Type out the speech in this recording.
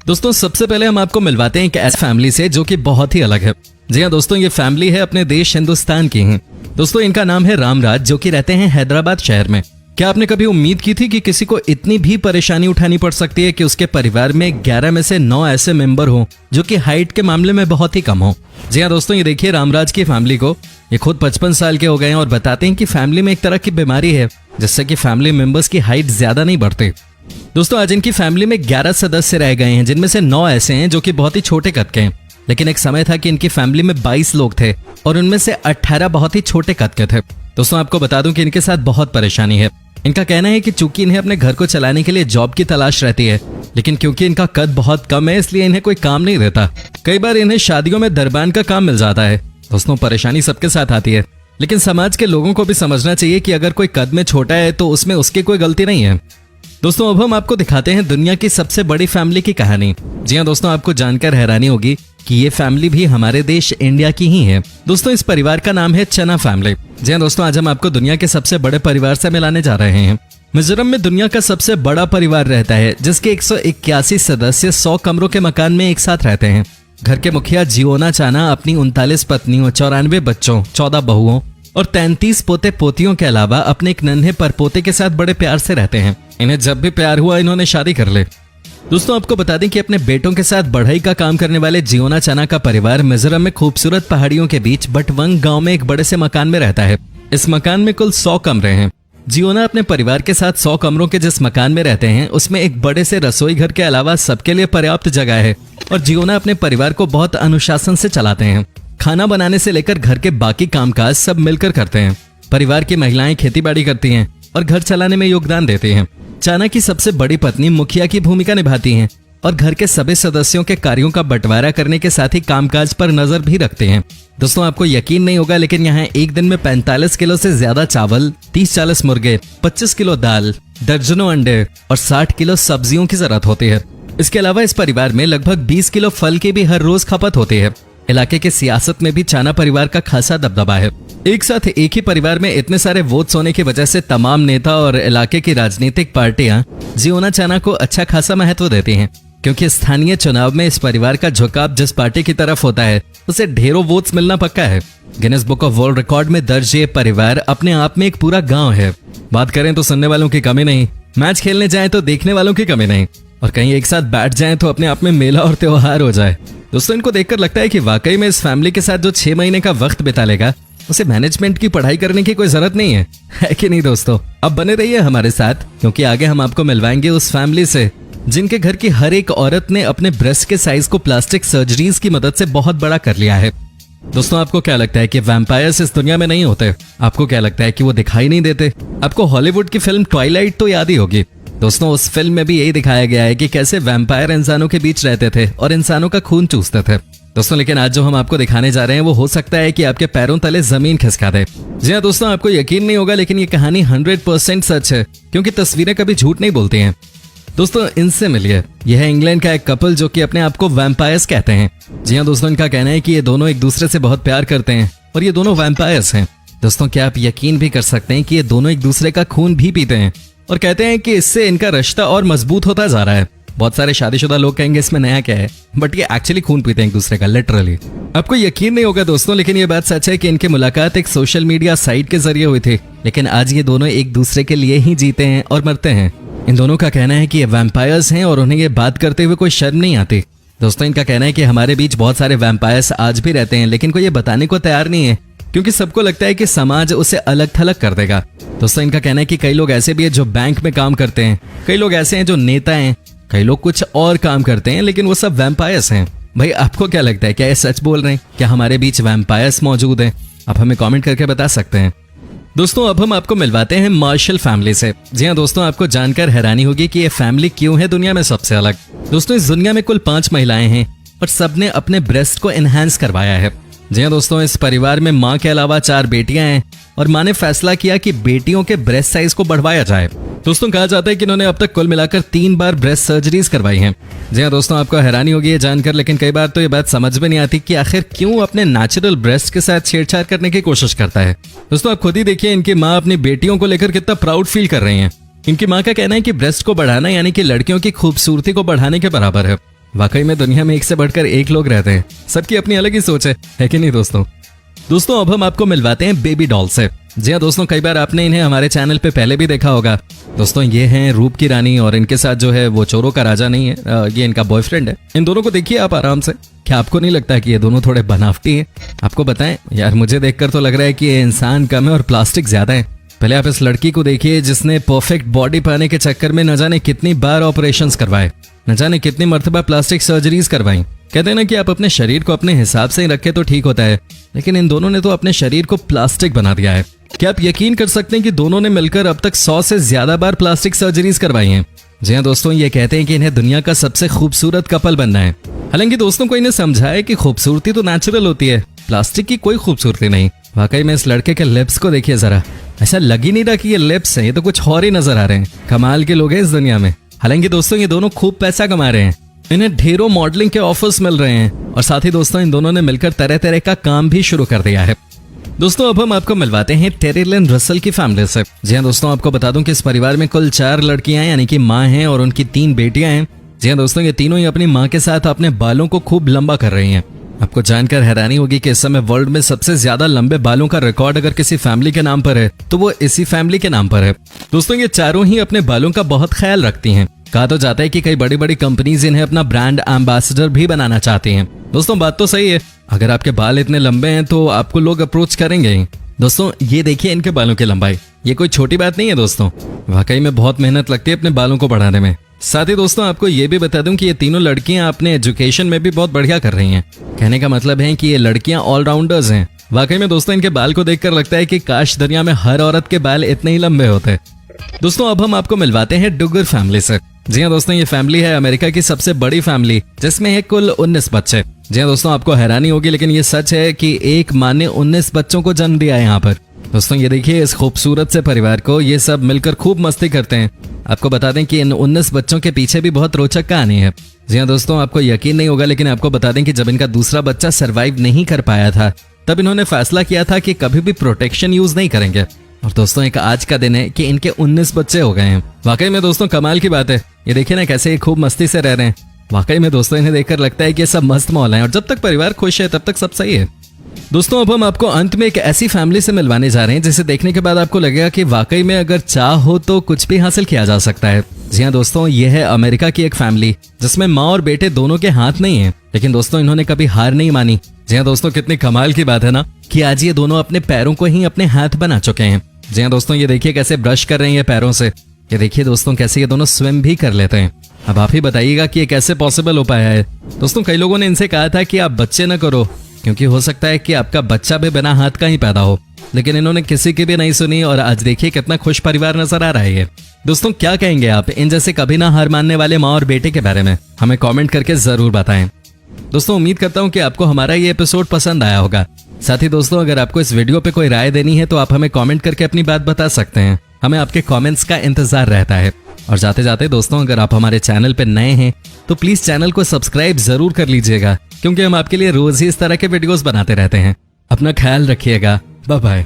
दोस्तों सबसे पहले हम आपको मिलवाते हैं एक ऐसी फैमिली से जो कि बहुत ही अलग है। जी हाँ दोस्तों, ये फैमिली है अपने देश हिंदुस्तान की है। दोस्तों इनका नाम है रामराज, जो कि रहते हैं हैदराबाद शहर में। क्या आपने कभी उम्मीद की थी कि किसी को इतनी भी परेशानी उठानी पड़ सकती है कि उसके परिवार में 11 में से 9 ऐसे मेंबर हो जो कि हाइट के मामले में बहुत ही कम हो। जी हाँ दोस्तों, ये देखिए रामराज की फैमिली को। ये खुद 55 साल के हो गए हैं और बताते हैं कि फैमिली में एक तरह की बीमारी है जिससे कि फैमिली मेंबर्स की हाइट ज्यादा नहीं बढ़ती। दोस्तों आज इनकी फैमिली में 11 सदस्य रह गए हैं, जिनमें से 9 ऐसे हैं जो कि बहुत ही छोटे कद के हैं। लेकिन एक समय था कि इनकी फैमिली में 22 लोग थे और उनमें से 18 बहुत ही छोटे कद के थे। दोस्तों आपको बता दूं कि इनके साथ बहुत परेशानी है। इनका कहना है कि चूंकि इन्हें अपने घर को चलाने के लिए जॉब की तलाश रहती है, लेकिन क्योंकि इनका कद बहुत कम है इसलिए इन्हें कोई काम नहीं रहता। कई बार इन्हें शादियों में दरबान का काम मिल जाता है। दोस्तों परेशानी सबके साथ आती है, लेकिन समाज के लोगों को भी समझना चाहिए कि अगर कोई कद में छोटा है तो उसमें उसकी कोई गलती नहीं है। दोस्तों अब हम आपको दिखाते हैं दुनिया की सबसे बड़ी फैमिली की कहानी। जी हाँ दोस्तों, आपको जानकर हैरानी होगी कि ये फैमिली भी हमारे देश इंडिया की ही है। दोस्तों इस परिवार का नाम है चना फैमिली। जी हाँ दोस्तों, आज हम आपको दुनिया के सबसे बड़े परिवार से मिलाने जा रहे हैं। मिजोरम में दुनिया का सबसे बड़ा परिवार रहता है जिसके 181 सदस्य 100 कमरों के मकान में एक साथ रहते हैं। घर के मुखिया जियोना चाना अपनी 39 पत्नियों, 94 बच्चों, 14 बहुओं और 33 पोते पोतियों के अलावा अपने एक नन्हे परपोते के साथ बड़े प्यार से रहते हैं। इन्हें जब भी प्यार हुआ इन्होंने शादी कर ली। दोस्तों आपको बता दें कि अपने बेटों के साथ बढ़ई का काम करने वाले जियोना चाना का परिवार मिजोरम में खूबसूरत पहाड़ियों के बीच बटवंग गांव में एक बड़े से मकान में रहता है। इस मकान में कुल 100 कमरे हैं। जियोना अपने परिवार के साथ 100 कमरों के जिस मकान में रहते हैं उसमें एक बड़े से रसोई घर के अलावा सबके लिए पर्याप्त जगह है और जियोना अपने परिवार को बहुत अनुशासन से चलाते हैं। खाना बनाने से लेकर घर के बाकी कामकाज सब मिलकर करते हैं। परिवार की महिलाएं खेतीबाड़ी करती हैं और घर चलाने में योगदान देती हैं। चाना की सबसे बड़ी पत्नी मुखिया की भूमिका निभाती हैं और घर के सभी सदस्यों के कार्यों का बंटवारा करने के साथ ही कामकाज पर नजर भी रखते हैं। दोस्तों आपको यकीन नहीं होगा, लेकिन यहाँ एक दिन में 45 किलो से ज्यादा चावल, 30-40 मुर्गे, 25 किलो दाल, दर्जनों अंडे और 60 किलो सब्जियों की जरूरत होती है। इसके अलावा इस परिवार में लगभग 20 किलो फल की भी हर रोज खपत होती है। इलाके के सियासत में भी चाना परिवार का खासा दबदबा है। एक साथ एक ही परिवार में इतने सारे वोट्स होने की वजह से तमाम नेता और इलाके की राजनीतिक पार्टियां जियोना चाना को अच्छा खासा महत्व देती हैं, क्योंकि स्थानीय चुनाव में इस परिवार का झुकाव जिस पार्टी की तरफ होता है उसे ढेरों वोट्स मिलना पक्का है। Guinness book of world record में दर्ज ये परिवार अपने आप में एक पूरा गाँव है। बात करें तो सुनने वालों की कमी नहीं, मैच खेलने जाए तो देखने वालों की कमी नहीं, और कहीं एक साथ बैठ जाए तो अपने आप में मेला और त्योहार हो जाए। दोस्तों इनको देखकर लगता है कि वाकई में इस फैमिली के साथ जो 6 महीने का वक्त बिता लेगा उसे मैनेजमेंट की पढ़ाई करने की कोई जरूरत नहीं है कि नहीं दोस्तों? अब बने रहिए हमारे साथ, क्योंकि आगे हम आपको मिलवाएंगे उस फैमिली से जिनके घर की हर एक औरत ने अपने ब्रेस्ट के साइज को प्लास्टिक सर्जरीज की मदद से बहुत बड़ा कर लिया है। दोस्तों आपको क्या लगता है कि वैम्पायर्स इस दुनिया में नहीं होते? आपको क्या लगता है कि वो दिखाई नहीं देते? आपको हॉलीवुड की फिल्म ट्वाइलाइट तो याद ही होगी। दोस्तों उस फिल्म में भी यही दिखाया गया है कि कैसे वैम्पायर इंसानों के बीच रहते थे और इंसानों का खून चूसते थे। दोस्तों लेकिन आज जो हम आपको दिखाने जा रहे हैं वो हो सकता है कि आपके पैरों तले जमीन खिसका दे। जी हाँ दोस्तों, आपको यकीन नहीं होगा, लेकिन ये कहानी 100% सच है, क्योंकि तस्वीरें कभी झूठ नहीं बोलती हैं। दोस्तों इनसे मिलिए, यह है इंग्लैंड का एक कपल जो कि अपने आप को वैम्पायर्स कहते हैं। जी हाँ दोस्तों, इनका कहना है कि ये दोनों एक दूसरे से बहुत प्यार करते हैं और ये दोनों वैम्पायर्स हैं। दोस्तों क्या आप यकीन भी कर सकते हैं कि ये दोनों एक दूसरे का खून भी पीते हैं और कहते हैं कि इससे इनका रिश्ता और मजबूत होता जा रहा है। बहुत सारे शादीशुदा लोग कहेंगे इसमें नया क्या है, बट ये एक्चुअली खून पीते हैं एक दूसरे का, लिटरली। आपको यकीन नहीं होगा दोस्तों, लेकिन ये बात सच है कि इनकी मुलाकात एक सोशल मीडिया साइट के जरिए हुई थी, लेकिन आज ये दोनों एक दूसरे के लिए ही जीते हैं और मरते हैं। इन दोनों का कहना है कि ये वैम्पायर्स हैं और उन्हें ये बात करते हुए कोई शर्म नहीं आती। दोस्तों इनका कहना है कि हमारे बीच बहुत सारे वैम्पायर्स आज भी रहते हैं, लेकिन कोई ये बताने को तैयार नहीं है, क्योंकि सबको लगता है कि समाज उसे अलग थलग कर देगा। दोस्तों इनका कहना है कि कई लोग ऐसे भी हैं जो बैंक में काम करते हैं, कई लोग ऐसे हैं जो नेता हैं, कई लोग कुछ और काम करते हैं, लेकिन वो सब वैम्पायर्स हैं। भाई आपको क्या लगता है, क्या ये सच बोल रहे हैं? क्या हमारे बीच वैम्पायर्स मौजूद हैं? आप हमें कमेंट करके बता सकते हैं। दोस्तों अब हम आपको मिलवाते हैं मार्शल फैमिली से। जी हाँ दोस्तों, आपको जानकर हैरानी होगी कि ये फैमिली क्यों है दुनिया में सबसे अलग। दोस्तों इस दुनिया में कुल 5 महिलाएं हैं और सबने अपने ब्रेस्ट को एनहांस करवाया है। जी हाँ दोस्तों, इस परिवार में माँ के अलावा 4 बेटियां हैं और माँ ने फैसला किया कि बेटियों के ब्रेस्ट साइज को बढ़वाया जाए। दोस्तों कहा जाता है कि इन्होंने अब तक कुल मिलाकर 3 बार ब्रेस्ट सर्जरीज करवाई हैं। जी हाँ दोस्तों, आपको हैरानी होगी ये जानकर, लेकिन कई बार तो ये बात समझ में नहीं आती कि आखिर क्यों अपने नेचुरल ब्रेस्ट के साथ छेड़छाड़ करने की कोशिश करता है। दोस्तों आप खुद ही देखिए, इनकी माँ अपनी बेटियों को लेकर कितना प्राउड फील कर रही हैं। इनकी माँ का कहना है कि ब्रेस्ट को बढ़ाना यानी कि लड़कियों की खूबसूरती को बढ़ाने के बराबर है। वाकई में दुनिया में एक से बढ़कर एक लोग रहते हैं, सबकी अपनी अलग ही सोच है कि नहीं दोस्तों। दोस्तों अब हम आपको मिलवाते हैं बेबी डॉल से। जी हाँ दोस्तों, कई बार आपने इन्हें हमारे चैनल पे पहले भी देखा होगा। दोस्तों ये हैं रूप की रानी और इनके साथ जो है वो चोरों का राजा नहीं है, ये इनका बॉयफ्रेंड है। इन दोनों को देखिए आप आराम से। क्या आपको नहीं लगता कि ये दोनों थोड़े बनावटी हैं? आपको बताएं यार, मुझे देखकर तो लग रहा है कि ये इंसान कम है और प्लास्टिक ज्यादा है। पहले आप इस लड़की को देखिए जिसने परफेक्ट बॉडी पाने के चक्कर में न जाने कितनी बार ऑपरेशंस करवाए, न जाने कितनी मर्तबा प्लास्टिक सर्जरीज करवाई। कहते हैं ना कि आप अपने शरीर को अपने हिसाब से ही रखें तो ठीक होता है, लेकिन इन दोनों ने तो अपने शरीर को प्लास्टिक बना दिया है। क्या आप यकीन कर सकते हैं कि दोनों ने मिलकर अब तक 100 से ज्यादा बार प्लास्टिक सर्जरीज करवाई हैं। जी हाँ दोस्तों, ये कहते हैं कि इन्हें दुनिया का सबसे खूबसूरत कपल बनना है। हालांकि दोस्तों को इन्हें समझाए कि खूबसूरती तो नेचुरल होती है, प्लास्टिक की कोई खूबसूरती नहीं। वाकई में इस लड़के के लिप्स को देखिए जरा, ऐसा लग ही नहीं रहा कि ये लिप्स हैं, ये तो कुछ और ही नजर आ रहे हैं। कमाल के लोग हैं इस दुनिया में। हालांकि दोस्तों ये दोनों खूब पैसा कमा रहे हैं, इन्हें ढेरों मॉडलिंग के ऑफर्स मिल रहे हैं और साथ ही दोस्तों इन दोनों ने मिलकर तरह तरह का काम भी शुरू कर दिया है। दोस्तों अब हम आपको मिलवाते हैं टेरी लिन रसल की फैमिली से। जी हाँ दोस्तों, आपको बता दूं कि इस परिवार में कुल 4 लड़कियां हैं, यानी कि माँ हैं और उनकी 3 बेटियां हैं। जी हाँ दोस्तों, ये तीनों ही अपनी माँ के साथ अपने बालों को खूब लंबा कर रही हैं। आपको जानकर हैरानी होगी कि इस समय वर्ल्ड में सबसे ज्यादा लंबे बालों का रिकॉर्ड अगर किसी फैमिली के नाम पर है तो वो इसी फैमिली के नाम पर है। दोस्तों ये चारों ही अपने बालों का बहुत ख्याल रखती हैं। कहा तो जाता है कि कई बड़ी बड़ी कंपनीज इन्हें अपना ब्रांड एम्बेसडर भी बनाना चाहती हैं। दोस्तों बात तो सही है, अगर आपके बाल इतने लंबे हैं तो आपको लोग अप्रोच करेंगे ही। दोस्तों ये देखिए इनके बालों की लंबाई, ये कोई छोटी बात नहीं है दोस्तों। वाकई में बहुत मेहनत लगती है अपने बालों को बढ़ाने में। साथ ही दोस्तों आपको ये भी बता दूं कि ये तीनों लड़कियां अपने एजुकेशन में भी बहुत बढ़िया कर रही हैं। कहने का मतलब है कि ये लड़कियां ऑलराउंडर्स हैं। वाकई में दोस्तों इनके बाल को देखकर लगता है कि काश दुनिया में हर औरत के बाल इतने ही लंबे होते। दोस्तों अब हम आपको मिलवाते हैं डुगर फैमिली से। जी हाँ दोस्तों, ये फैमिली है अमेरिका की सबसे बड़ी फैमिली, जिसमें है कुल 19 बच्चे। जी हाँ दोस्तों, आपको हैरानी होगी लेकिन ये सच है कि एक माँ ने 19 बच्चों को जन्म दिया है यहाँ पर। दोस्तों ये देखिए इस खूबसूरत से परिवार को, ये सब मिलकर खूब मस्ती करते हैं। आपको बता दें कि इन 19 बच्चों के पीछे भी बहुत रोचक कहानी है। जी हाँ दोस्तों, आपको यकीन नहीं होगा लेकिन आपको बता दें कि जब इनका दूसरा बच्चा सरवाइव नहीं कर पाया था तब इन्होंने फैसला किया था कि कभी भी प्रोटेक्शन यूज नहीं करेंगे। और दोस्तों एक आज का दिन है कि इनके 19 बच्चे हो गए हैं। वाकई में दोस्तों कमाल की बात है। ये देखिए ना कैसे ये खूब मस्ती से रह रहे हैं। वाकई में दोस्तों इन्हें देखकर लगता है कि ये सब मस्त माहौल है और जब तक परिवार खुश है तब तक सब सही है। दोस्तों अब हम आपको अंत में एक ऐसी फैमिली से मिलवाने जा रहे हैं जिसे देखने के बाद आपको लगेगा कि वाकई में अगर चाह हो तो कुछ भी हासिल किया जा सकता है। जी हाँ दोस्तों, ये है अमेरिका की एक फैमिली जिसमें माँ और बेटे दोनों के हाथ नहीं है, लेकिन दोस्तों इन्होंने कभी हार नहीं मानी। जी हाँ दोस्तों, कितनी कमाल की बात है ना कि आज ये दोनों अपने पैरों को ही अपने हाथ बना चुके हैं। जी हाँ दोस्तों, ये देखिए कैसे ब्रश कर रहे हैं पैरों से। ये देखिए दोस्तों कैसे ये दोनों स्विम भी कर लेते हैं। अब आप ही बताइएगा कि ये कैसे पॉसिबल हो पाया है। दोस्तों कई लोगों ने इनसे कहा था कि आप बच्चे न करो क्योंकि हो सकता है कि आपका बच्चा भी बिना हाथ का ही पैदा हो, लेकिन इन्होंने किसी की भी नहीं सुनी और आज देखिए कितना खुश परिवार नजर आ रहा है ये। दोस्तों क्या कहेंगे आप इन जैसे कभी ना हार मानने वाले माँ और बेटे के बारे में? हमें कमेंट करके जरूर बताएं। दोस्तों उम्मीद करता हूँ कि आपको हमारा ये एपिसोड पसंद आया होगा। साथ ही दोस्तों अगर आपको इस वीडियो पे कोई राय देनी है तो आप हमें कमेंट करके अपनी बात बता सकते हैं। हमें आपके कमेंट्स का इंतजार रहता है। और जाते जाते दोस्तों अगर आप हमारे चैनल पे नए हैं तो प्लीज चैनल को सब्सक्राइब जरूर कर लीजिएगा, क्योंकि हम आपके लिए रोज ही इस तरह के वीडियोस बनाते रहते हैं। अपना ख्याल रखिएगा। Bye bye.